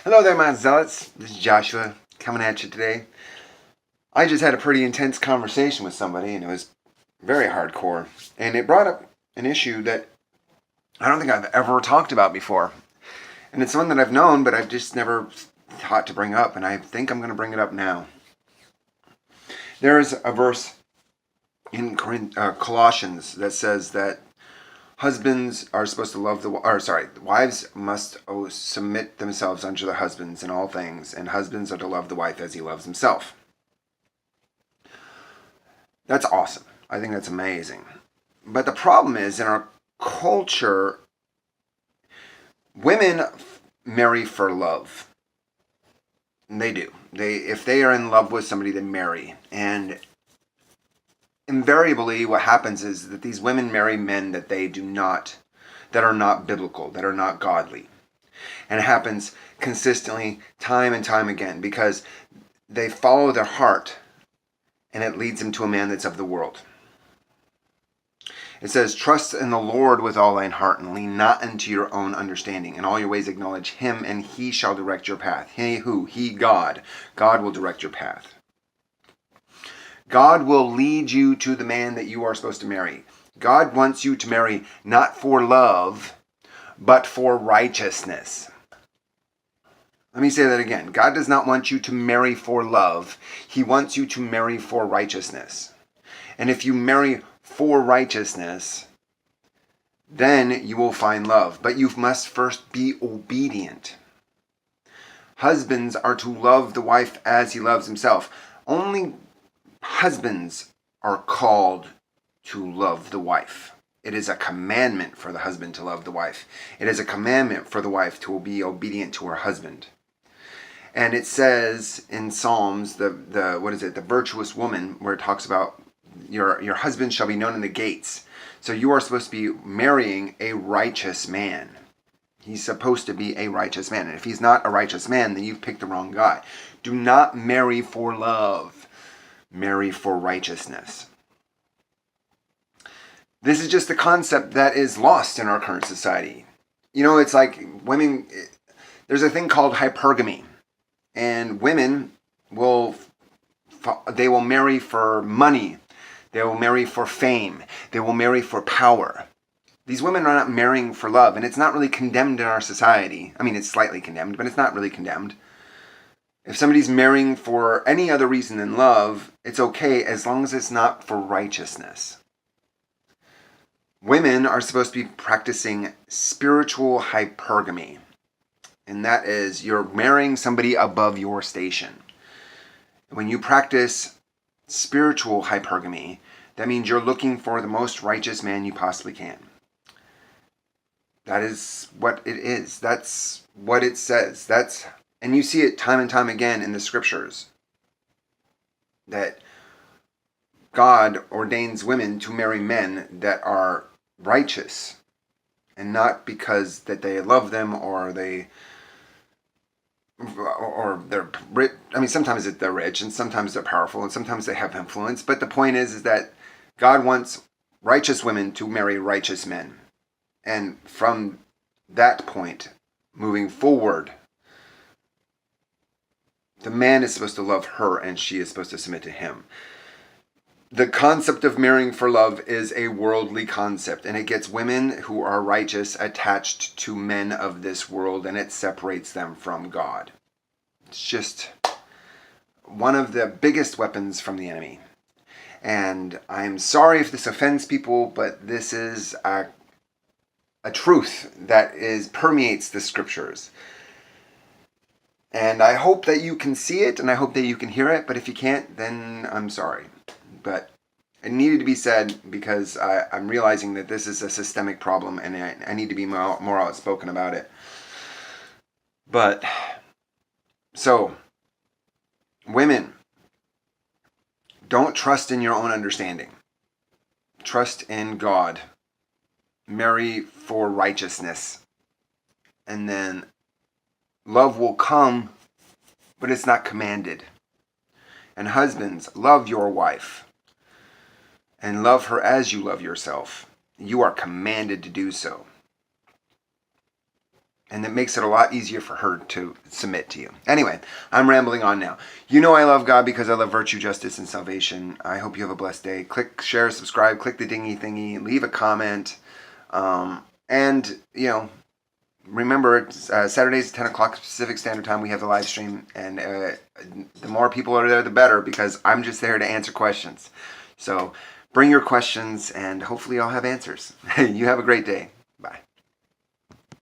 Hello there, my zealots. This is Joshua coming at you today. I just had a pretty intense conversation with somebody, and it was very hardcore. And it brought up an issue that I don't think I've ever talked about before. And it's one that I've known, but I've just never thought to bring up. And I think I'm going to bring it up now. There is a verse in Colossians that says that husbands are supposed to love wives must submit themselves unto their husbands in all things, and husbands are to love the wife as he loves himself. That's awesome. I think that's amazing. But the problem is, in our culture, women marry for love. And they do. If they are in love with somebody, they marry. And invariably what happens is that these women marry men that are not biblical, that are not godly. And it happens consistently time and time again because they follow their heart and it leads them to a man that's of the world. It says, trust in the Lord with all thine heart and lean not unto your own understanding. In all your ways acknowledge him and he shall direct your path. He, God. God will direct your path. God will lead you to the man that you are supposed to marry. God wants you to marry not for love, but for righteousness. Let me say that again. God does not want you to marry for love. He wants you to marry for righteousness. And if you marry for righteousness, then you will find love. But you must first be obedient. Husbands are to love the wife as he loves himself. Only husbands are called to love the wife. It is a commandment for the husband to love the wife. It is a commandment for the wife to be obedient to her husband. And it says in Psalms, the virtuous woman, where it talks about your husband shall be known in the gates. So you are supposed to be marrying a righteous man. He's supposed to be a righteous man. And if he's not a righteous man, then you've picked the wrong guy. Do not marry for love. Marry for righteousness. This is just a concept that is lost in our current society. You know, it's like women, there's a thing called hypergamy. And women will marry for money. They will marry for fame. They will marry for power. These women are not marrying for love, and it's not really condemned in our society. I mean, it's slightly condemned, but it's not really condemned. If somebody's marrying for any other reason than love, it's okay as long as it's not for righteousness. Women are supposed to be practicing spiritual hypergamy. And that is, you're marrying somebody above your station. When you practice spiritual hypergamy, that means you're looking for the most righteous man you possibly can. That is what it is. That's what it says. And you see it time and time again in the scriptures. That God ordains women to marry men that are righteous. And not because that they love them or they're rich. I mean, sometimes they're rich and sometimes they're powerful and sometimes they have influence. But the point is that God wants righteous women to marry righteous men. And from that point, moving forward, the man is supposed to love her and she is supposed to submit to him. The concept of marrying for love is a worldly concept, and it gets women who are righteous attached to men of this world, and it separates them from God. It's just one of the biggest weapons from the enemy. And I'm sorry if this offends people, but this is a truth that permeates the scriptures. And I hope that you can see it, and I hope that you can hear it, but if you can't, then I'm sorry. But it needed to be said because I'm realizing that this is a systemic problem and I need to be more outspoken about it. But, so, women, don't trust in your own understanding. Trust in God. Marry for righteousness. And then love will come, but it's not commanded. And husbands, love your wife. And love her as you love yourself. You are commanded to do so. And it makes it a lot easier for her to submit to you. Anyway, I'm rambling on now. You know I love God because I love virtue, justice, and salvation. I hope you have a blessed day. Click, share, subscribe, click the dingy thingy, leave a comment. And, remember, it's Saturdays at 10 o'clock Pacific Standard Time. We have the live stream. And the more people are there, the better, because I'm just there to answer questions. So bring your questions, and hopefully I'll have answers. You have a great day.